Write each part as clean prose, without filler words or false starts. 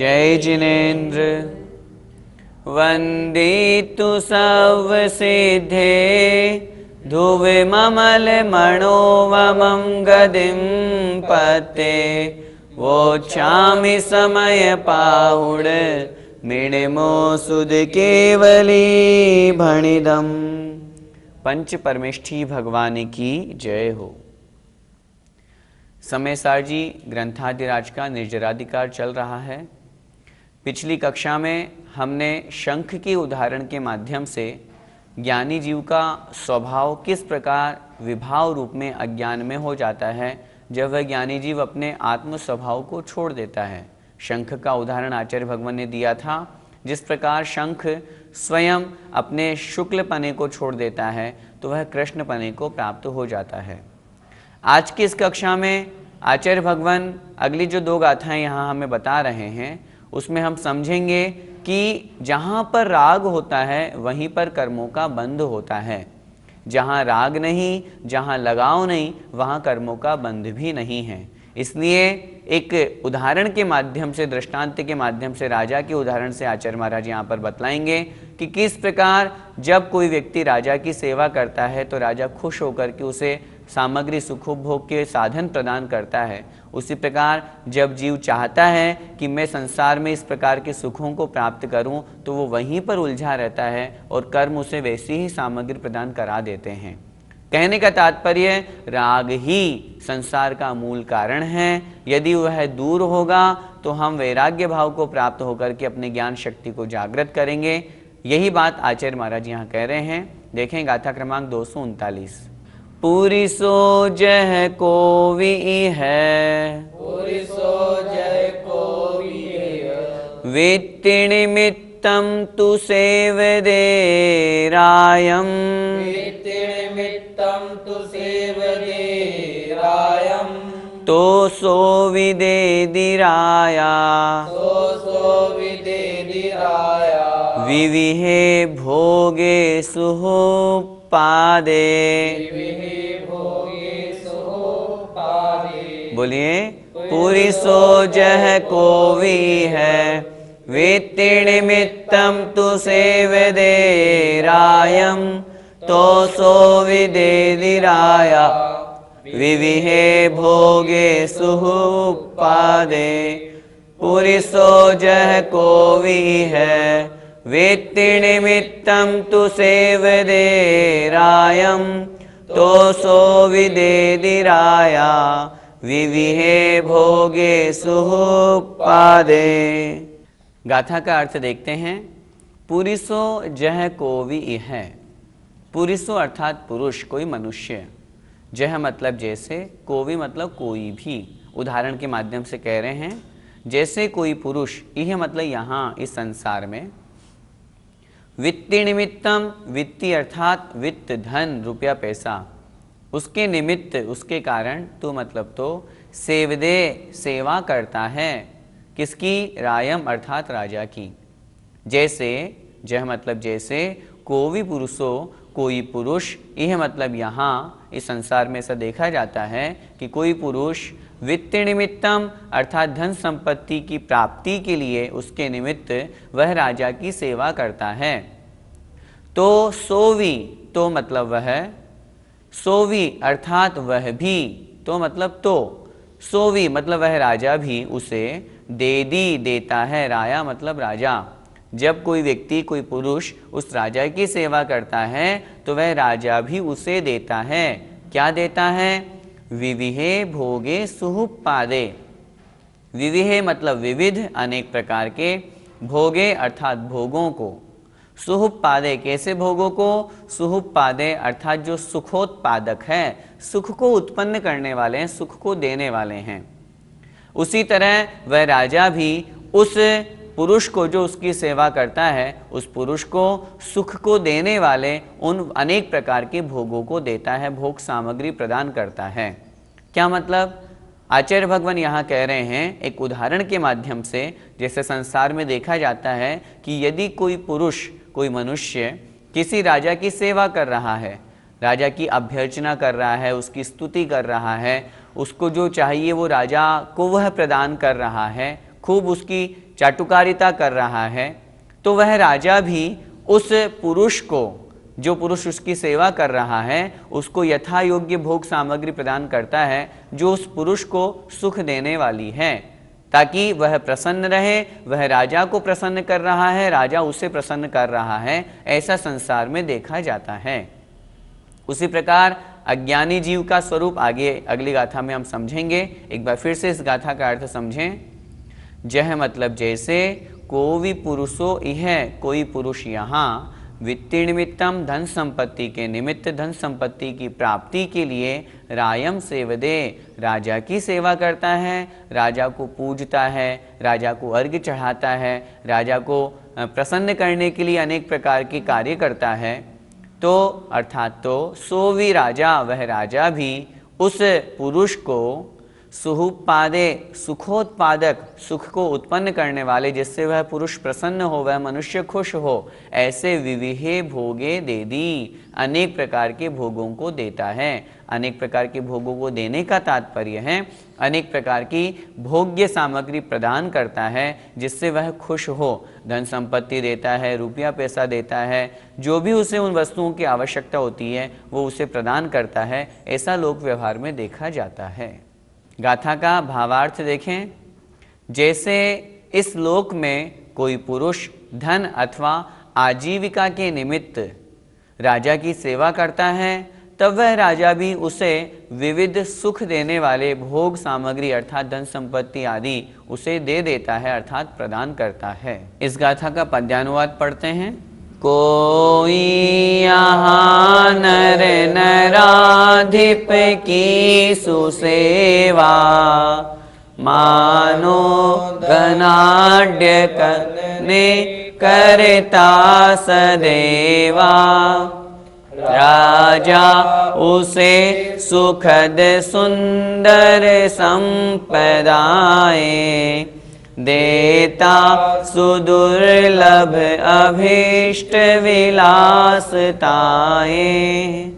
जय जिनेन्द्र। वन्दितु सर्वसिद्धे ध्रुवे ममल मनोवमं गदिं पते वोच्छामि समय पाहुड मिणिमो सुध केवली भणिदम। पंच परमेष्ठी भगवान की जय हो। समयसार जी ग्रंथादिराज का निर्जराधिकार चल रहा है। पिछली कक्षा में हमने शंख के उदाहरण के माध्यम से ज्ञानी जीव का स्वभाव किस प्रकार विभाव रूप में अज्ञान में हो जाता है जब वह ज्ञानी जीव अपने आत्म स्वभाव को छोड़ देता है। शंख का उदाहरण आचार्य भगवान ने दिया था। जिस प्रकार शंख स्वयं अपने शुक्ल पने को छोड़ देता है तो वह कृष्ण पने को प्राप्त हो जाता है। आज की इस कक्षा में आचार्य भगवान अगली जो दो गाथाएं यहाँ हमें बता रहे हैं उसमें हम समझेंगे कि जहाँ पर राग होता है वहीं पर कर्मों का बंध होता है। जहाँ राग नहीं, जहाँ लगाव नहीं, वहाँ कर्मों का बंध भी नहीं है। इसलिए एक उदाहरण के माध्यम से, दृष्टांत के माध्यम से, राजा के उदाहरण से आचार्य महाराज यहाँ पर बतलाएंगे कि किस प्रकार जब कोई व्यक्ति राजा की सेवा करता है तो राजा खुश होकर के उसे सामग्री सुखोपभोग के साधन प्रदान करता है। उसी प्रकार जब जीव चाहता है कि मैं संसार में इस प्रकार के सुखों को प्राप्त करूं तो वो वहीं पर उलझा रहता है और कर्म उसे वैसी ही सामग्री प्रदान करा देते हैं। कहने का तात्पर्य राग ही संसार का मूल कारण है। यदि वह दूर होगा तो हम वैराग्य भाव को प्राप्त होकर के अपने ज्ञान शक्ति को जागृत करेंगे। यही बात आचार्य महाराज यहाँ कह रहे हैं। देखें गाथा क्रमांक 239। पूरी सो जह कोवि है, पूरी सो जय कोवि है, वित्ति निमित्तम तु सेवदे रायम, वित्ति निमित्तम तु सेवदे रायम, तो सो विदेदिराया, सो विदेदिराया, विविहे भोगे सुहोपादे। विविहे भोगे सुहोपादे। बोलिए पूरी सो जह कोवि है, वित्ति निमित्तम तु सेवदे रायम, तो सो विदेदिराया, विविहे भोगे सुहुपादे। पूरी सो जह कोवि है, वित्ति निमित्तम तु सेवदे रायम, तो सो विदेदिराया, विविहे भोगे सुहुपादे। गाथा का अर्थ देखते हैं। पुरिसो जह कोवि है। पुरिसो अर्थात पुरुष, कोई मनुष्य। जह मतलब जैसे, कोवि मतलब कोई भी। उदाहरण के माध्यम से कह रहे हैं जैसे कोई पुरुष, यह मतलब यहाँ इस संसार में। वित्ति निमित्तम, वित्ती अर्थात वित्त, धन, रुपया, पैसा, उसके निमित्त, उसके कारण, तो मतलब तो सेवदे, सेवा करता है। किसकी? रायम अर्थात राजा की। जैसे, जह मतलब जैसे, कोवि पुरुषो, कोई पुरुष, यह मतलब यहाँ इस संसार में ऐसा देखा जाता है कि कोई पुरुष वित्त निमित्तम अर्थात धन संपत्ति की प्राप्ति के लिए उसके निमित्त वह राजा की सेवा करता है। तो सोवी, तो मतलब वह, सोवी अर्थात वह भी, तो मतलब तो, सोवी मतलब वह राजा भी उसे देदी, देता है। राया मतलब राजा। जब कोई व्यक्ति, कोई पुरुष उस राजा की सेवा करता है तो वह राजा भी उसे देता है। क्या देता है? विविहे भोगे सुहुपादे। विविहे मतलब विविध, अनेक प्रकार के, भोगे अर्थात भोगों को, सुहुपादे कैसे भोगों को? सुहुपादे अर्थात जो सुखोत्पादक है, सुख को उत्पन्न करने वाले हैं, सुख को देने वाले हैं। उसी तरह वह राजा भी उस पुरुष को, जो उसकी सेवा करता है, उस पुरुष को सुख को देने वाले उन अनेक प्रकार के भोगों को देता है, भोग सामग्री प्रदान करता है। क्या मतलब? आचार्य भगवान यहाँ कह रहे हैं एक उदाहरण के माध्यम से, जैसे संसार में देखा जाता है कि यदि कोई पुरुष, कोई मनुष्य किसी राजा की सेवा कर रहा है, राजा की अभ्यर्चना कर रहा है, उसकी स्तुति कर रहा है, उसको जो चाहिए वो राजा को वह प्रदान कर रहा है, खूब उसकी चाटुकारिता कर रहा है, तो वह राजा भी उस पुरुष को, जो पुरुष उसकी सेवा कर रहा है, उसको यथा योग्य भोग सामग्री प्रदान करता है जो उस पुरुष को सुख देने वाली है, ताकि वह प्रसन्न रहे। वह राजा को प्रसन्न कर रहा है, राजा उसे प्रसन्न कर रहा है, ऐसा संसार में देखा जाता है। उसी प्रकार अज्ञानी जीव का स्वरूप आगे अगली गाथा में हम समझेंगे। एक बार फिर से इस गाथा का अर्थ समझें। जह मतलब जैसे, कोवि पुरुषो इह, कोई पुरुष यहाँ, वित्तीय निमित्तम धन संपत्ति के निमित्त, धन संपत्ति की प्राप्ति के लिए, रायम सेवदे, राजा की सेवा करता है, राजा को पूजता है, राजा को अर्घ्य चढ़ाता है, राजा को प्रसन्न करने के लिए अनेक प्रकार के कार्य करता है। तो अर्थात तो सो भी राजा, वह राजा भी उस पुरुष को सुहुपादे, सुखोत्पादक, सुख को उत्पन्न करने वाले, जिससे वह पुरुष प्रसन्न हो, वह मनुष्य खुश हो, ऐसे विविहे भोगे दे दी, अनेक प्रकार के भोगों को देता है। अनेक प्रकार के भोगों को देने का तात्पर्य है अनेक प्रकार की भोग्य सामग्री प्रदान करता है जिससे वह खुश हो। धन संपत्ति देता है, रुपया पैसा देता है, जो भी उसे उन वस्तुओं की आवश्यकता होती है वो उसे प्रदान करता है। ऐसा लोक व्यवहार में देखा जाता है। गाथा का भावार्थ देखें। जैसे इस लोक में कोई पुरुष धन अथवा आजीविका के निमित्त राजा की सेवा करता है, तब वह राजा भी उसे विविध सुख देने वाले भोग सामग्री अर्थात धन संपत्ति आदि उसे दे देता है, अर्थात प्रदान करता है। इस गाथा का पद्यानुवाद पढ़ते हैं। कोई यहाँ नर नराधिप की सुसेवा, मानो घनाढ्य करने करता सदेवा, राजा उसे सुखद सुंदर संपदाएं देता, सुदुर्लभ अभीष्ट विलासताएं।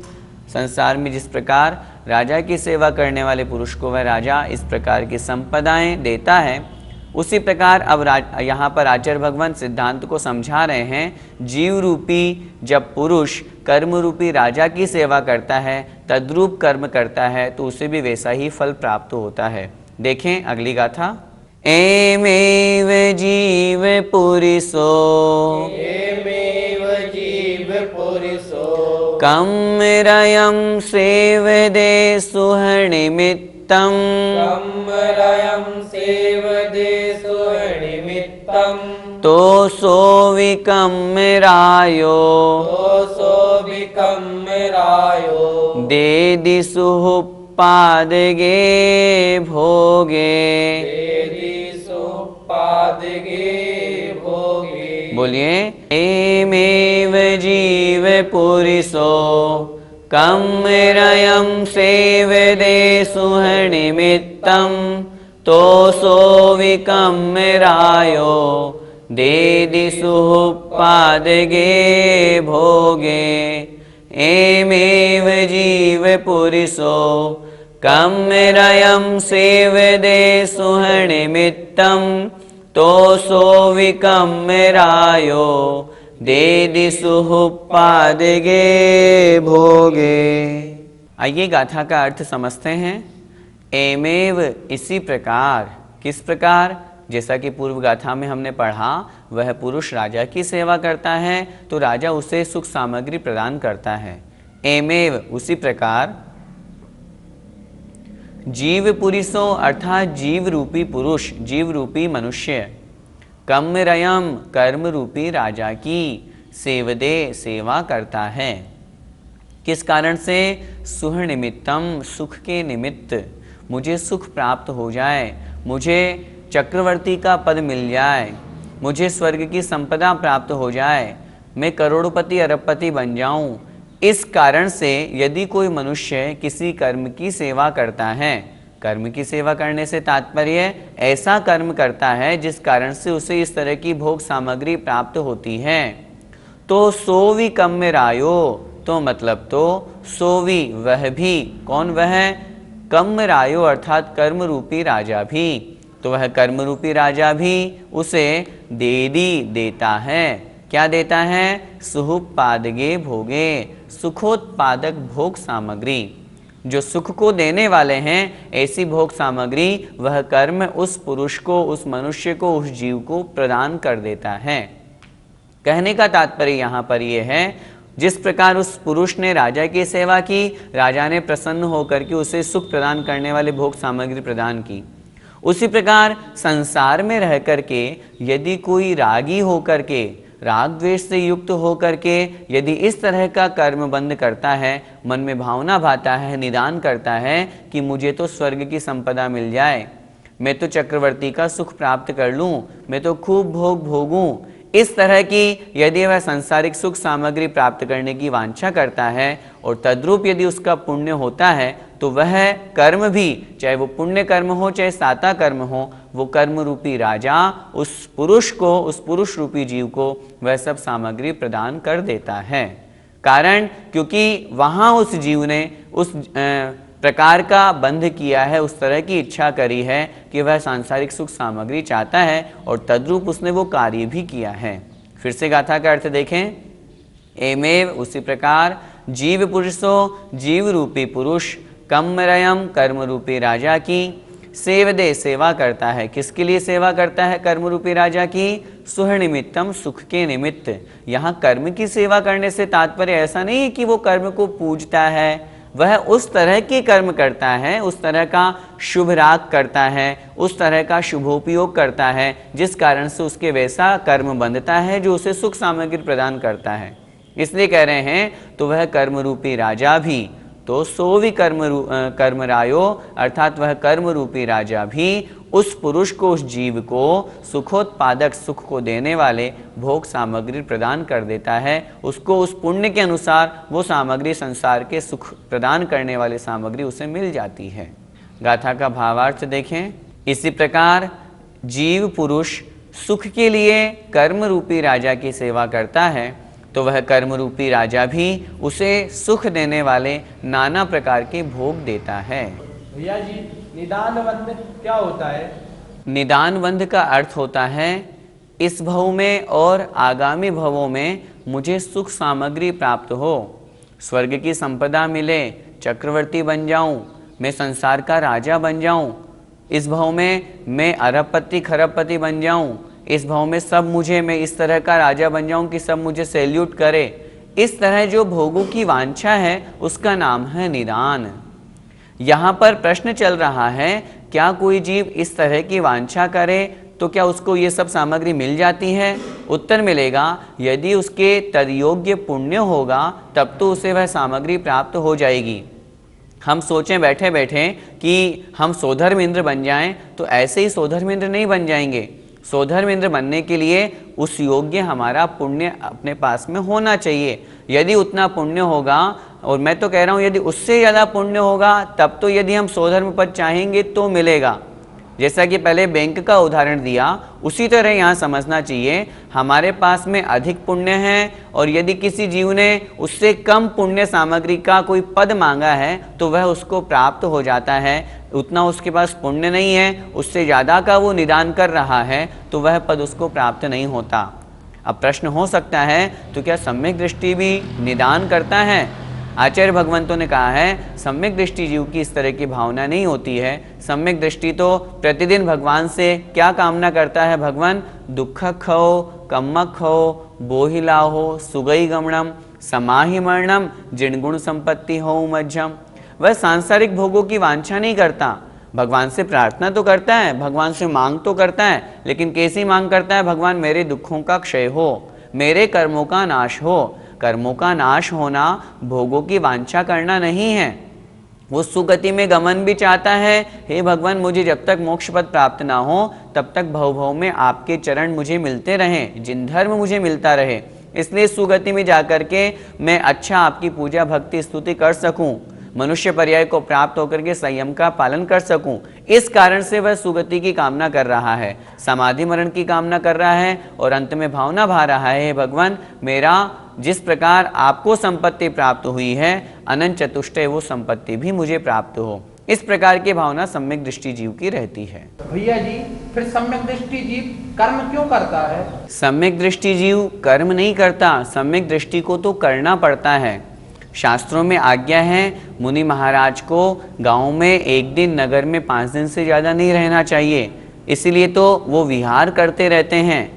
संसार में जिस प्रकार राजा की सेवा करने वाले पुरुष को वह राजा इस प्रकार की संपदाएं देता है, उसी प्रकार अब यहाँ पर आचार्य भगवान सिद्धांत को समझा रहे हैं। जीव रूपी जब पुरुष कर्म रूपी राजा की सेवा करता है, तद्रूप कर्म करता है, तो उसे भी वैसा ही फल प्राप्त होता है। देखें अगली गाथा। एमेव जीव पुरिसो, एमेव जीव पुरुषो, कम्रयं सेवदे सुहनिमित्तम्, कम्रयं सेवदे सुनिमित्तम्, तो सो विकम्रायो, दोषो विकम्रायो, देदिसुः पादगे भोगे। देदिषु पादगे भोगे। बोलिए। एमेव जीव पुरिसो, कम्रयं सेवदे सुहनिमित्तम्, तो सो विकम्रायो, देदिसुः पादगे भोगे। एमेव जीव पुरिसो, कम्रयं सेवदे सुहनिमित्तम्, तो सो विकम्रायो, देदिसुः पादगे भोगे। आइए गाथा का अर्थ समझते हैं। एमेव इसी प्रकार, किस प्रकार? जैसा कि पूर्व गाथा में हमने पढ़ा, वह पुरुष राजा की सेवा करता है तो राजा उसे सुख सामग्री प्रदान करता है। एमेव उसी प्रकार जीव पुरुषो अर्थात जीव रूपी पुरुष, जीव रूपी मनुष्य, कम्रयम कर्म रूपी राजा की सेवदे सेवा करता है। किस कारण से? सुह निमित्तम सुख के निमित्त, मुझे सुख प्राप्त हो जाए, मुझे चक्रवर्ती का पद मिल जाए, मुझे स्वर्ग की संपदा प्राप्त हो जाए, मैं करोड़पति अरबपति बन जाऊं। इस कारण से यदि कोई मनुष्य किसी कर्म की सेवा करता है, कर्म की सेवा करने से तात्पर्य ऐसा कर्म करता है जिस कारण से उसे इस तरह की भोग सामग्री प्राप्त होती है, तो सोवी कम्मरायो, तो मतलब तो सोवी वह भी, कौन वह? कम्मरायो अर्थात कर्म रूपी राजा भी, तो वह कर्म रूपी राजा भी उसे देता है। क्या देता है? सुखोत्पादगे भोगे, सुखोत्पादक भोग सामग्री। जो सुख को देने वाले हैं ऐसी भोग सामग्री वह कर्म उस पुरुष को, उस मनुष्य को, उस जीव को प्रदान कर देता है। कहने का तात्पर्य यहाँ पर यह है, जिस प्रकार उस पुरुष ने राजा की सेवा की, राजा ने प्रसन्न होकर के उसे सुख प्रदान करने वाले भोग सामग्री प्रदान की, उसी प्रकार संसार में रह करके यदि कोई रागी होकर के, राग द्वेष से युक्त होकर के यदि इस तरह का कर्म बंद करता है, मन में भावना भाता है, निदान करता है कि मुझे तो स्वर्ग की संपदा मिल जाए, मैं तो चक्रवर्ती का सुख प्राप्त कर लूं, मैं तो खूब भोग भोगूं, इस तरह की यदि वह सांसारिक सुख सामग्री प्राप्त करने की वांछा करता है और तद्रूप यदि उसका पुण्य होता है तो वह कर्म भी, चाहे वो पुण्य कर्म हो चाहे साता कर्म हो, वो कर्म रूपी राजा उस पुरुष को, उस पुरुष रूपी जीव को वह सब सामग्री प्रदान कर देता है। कारण क्योंकि वहाँ उस जीव ने उस प्रकार का बंध किया है, उस तरह की इच्छा करी है कि वह सांसारिक सुख सामग्री चाहता है और तद्रूप उसने वो कार्य भी किया है। फिर से गाथा का अर्थ देखें, एमेव उसी प्रकार जीव पुरुषो, जीव रूपी पुरुष कम्मरयम कर्म रूपी राजा की सेवदे सेवा करता है। किसके लिए सेवा करता है? कर्म रूपी राजा की। सुह निमित्तम सुख के निमित्त। यहाँ कर्म की सेवा करने से तात्पर्य ऐसा नहीं है कि वो कर्म को पूजता है, वह उस तरह के कर्म करता है, उस तरह का शुभ राग करता है, उस तरह का शुभोपयोग करता है जिस कारण से उसके वैसा कर्म बंधता है जो उसे सुख सामग्री प्रदान करता है। इसलिए कह रहे हैं तो वह कर्म रूपी राजा भी, तो सो भी कर्मरायो अर्थात वह कर्म रूपी राजा भी उस पुरुष को, उस जीव को सुखोत्पादक, सुख को देने वाले भोग सामग्री प्रदान कर देता है। उसको उस पुण्य के अनुसार वो सामग्री, संसार के सुख प्रदान करने वाली सामग्री उसे मिल जाती है। गाथा का भावार्थ देखें, इसी प्रकार जीव पुरुष सुख के लिए कर्म रूपी राजा की सेवा करता है तो वह कर्म रूपी राजा भी उसे सुख देने वाले नाना प्रकार के भोग देता है। भैया जी, निदान बंध क्या होता है? निदान बंध का अर्थ होता है इस भव में और आगामी भवों में मुझे सुख सामग्री प्राप्त हो, स्वर्ग की संपदा मिले, चक्रवर्ती बन जाऊं, मैं संसार का राजा बन जाऊं, इस भव में मैं अरबपति खरबपति बन जाऊं, इस भाव में सब मुझे, मैं इस तरह का राजा बन जाऊं कि सब मुझे सैल्यूट करे। इस तरह जो भोगों की वांछा है उसका नाम है निदान। यहाँ पर प्रश्न चल रहा है, क्या कोई जीव इस तरह की वांछा करे तो क्या उसको ये सब सामग्री मिल जाती है? उत्तर मिलेगा, यदि उसके तदयोग्य पुण्य होगा तब तो उसे वह सामग्री प्राप्त हो जाएगी। हम सोचें बैठे बैठे कि हम सोधर्मेंद्र बन जाएं तो ऐसे ही सोधर्मेंद्र नहीं बन जाएंगे। सोधर्मेंद्र बनने के लिए उस योग्य हमारा पुण्य अपने पास में होना चाहिए। यदि उतना पुण्य होगा, और मैं तो कह रहा हूँ यदि उससे ज़्यादा पुण्य होगा तब तो यदि हम सोधर्म पद चाहेंगे तो मिलेगा। जैसा कि पहले बैंक का उदाहरण दिया, उसी तरह यहाँ समझना चाहिए हमारे पास में अधिक पुण्य है और यदि किसी जीव ने उससे कम पुण्य सामग्री का कोई पद मांगा है तो वह उसको प्राप्त हो जाता है। उतना उसके पास पुण्य नहीं है, उससे ज़्यादा का वो निदान कर रहा है तो वह पद उसको प्राप्त नहीं होता। अब प्रश्न हो सकता है तो क्या सम्यक दृष्टि भी निदान करता है? आचार्य भगवंतों ने कहा है सम्यक दृष्टि जीव की इस तरह की भावना नहीं होती है। सम्यक दृष्टि तो प्रतिदिन भगवान से क्या कामना करता है? भगवान दुख खो, कम्मक हो, बोहिला हो, सुगई गमनम, समाहि मरणम, जिणगुण संपत्ति हो मध्यम। वह सांसारिक भोगों की वांछा नहीं करता, भगवान से प्रार्थना तो करता है, भगवान से मांग तो करता है, लेकिन कैसी मांग करता है? भगवान मेरे दुखों का क्षय हो, मेरे कर्मों का नाश हो। कर्मों का नाश होना भोगों की वांछा करना नहीं है। वो सुगति में गमन भी चाहता है, हे भगवान मुझे जब तक मोक्ष पद प्राप्त ना हो तब तक भव भव में आपके चरण मुझे मिलते रहें, जिन धर्म मुझे मिलता रहे, इसलिए सुगति में जाकर के मैं अच्छा आपकी पूजा भक्ति स्तुति कर सकूं, मनुष्य पर्याय को प्राप्त होकर के संयम का पालन कर सकूं। इस कारण से वह सुगति की कामना कर रहा है, समाधि मरण की कामना कर रहा है और अंत में भावना भा रहा है, हे भगवान मेरा जिस प्रकार आपको संपत्ति प्राप्त हुई है अनंत चतुष्टय वो संपत्ति भी मुझे प्राप्त हो। इस प्रकार की भावना सम्यक दृष्टि जीव की रहती है। भैया जी, फिर सम्यक दृष्टि जीव कर्म क्यों करता है? सम्यक दृष्टि जीव कर्म नहीं करता, सम्यक दृष्टि को तो करना पड़ता है। शास्त्रों में आज्ञा है मुनि महाराज को गांव में 1 दिन, नगर में 5 दिन से ज़्यादा नहीं रहना चाहिए। इसलिए तो वो विहार करते रहते हैं।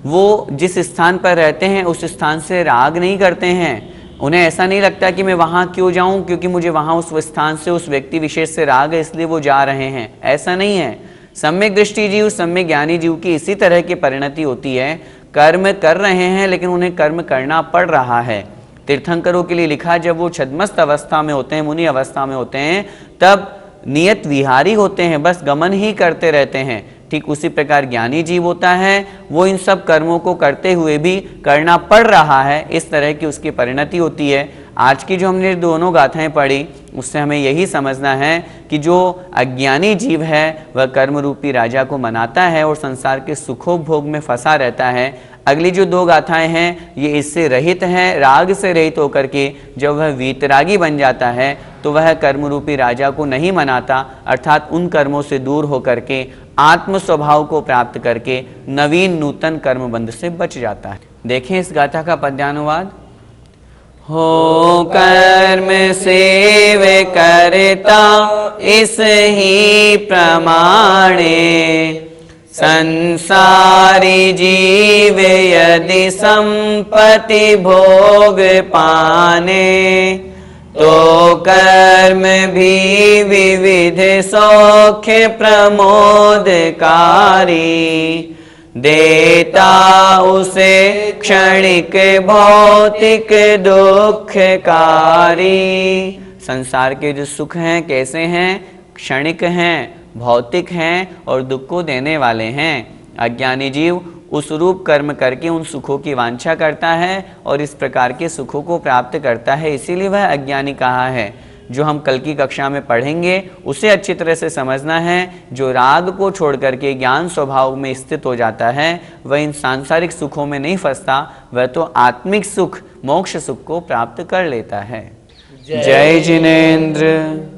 वो जिस स्थान पर रहते हैं उस स्थान से राग नहीं करते हैं। उन्हें ऐसा नहीं लगता कि मैं वहाँ क्यों जाऊँ, क्योंकि मुझे वहाँ उस स्थान से, उस व्यक्ति विशेष से राग है, इसलिए वो जा रहे हैं। ऐसा नहीं है। सम्यक दृष्टि जीव, सम्यक ज्ञानी जीव की इसी तरह की परिणति होती है। कर्म कर रहे हैं लेकिन उन्हें कर्म करना पड़ रहा है। तीर्थंकरों के लिए लिखा, जब वो छद्मस्त अवस्था में होते हैं, मुनि अवस्था में होते हैं, तब नियत विहारी होते हैं, बस गमन ही करते रहते हैं। ठीक उसी प्रकार ज्ञानी जीव होता है, वो इन सब कर्मों को करते हुए भी करना पड़ रहा है, इस तरह की उसकी परिणति होती है। आज की जो हमने दोनों गाथाएं पढ़ी, उससे हमें यही समझना है कि जो अज्ञानी जीव है वह कर्म रूपी राजा को मनाता है और संसार के सुखोपभोग में फंसा रहता है। अगली जो 2 गाथाएं हैं ये इससे रहित हैं, राग से रहित होकर के जब वह वीतरागी बन जाता है तो वह कर्म रूपी राजा को नहीं मनाता, अर्थात उन कर्मों से दूर होकर के आत्म स्वभाव को प्राप्त करके नवीन नूतन कर्म बंध से बच जाता है। देखें इस गाथा का पद्यानुवाद। हो कर्म सेव करता इस ही प्रमाणे, संसारी जीव यदि संपत्ति भोग पाने, तो कर्म भी विविध सौख्य प्रमोदकारी, देता उसे क्षणिक भौतिक दुखकारी। संसार के जो सुख हैं कैसे हैं? क्षणिक हैं, भौतिक हैं और दुख को देने वाले हैं। अज्ञानी जीव उस रूप कर्म करके उन सुखों की वांछा करता है और इस प्रकार के सुखों को प्राप्त करता है, इसीलिए वह अज्ञानी कहा है। जो हम कल की कक्षा में पढ़ेंगे उसे अच्छी तरह से समझना है। जो राग को छोड़ करके ज्ञान स्वभाव में स्थित हो जाता है वह इन सांसारिक सुखों में नहीं फंसता, वह तो आत्मिक सुख, मोक्ष सुख को प्राप्त कर लेता है। जय जिनेंद्र।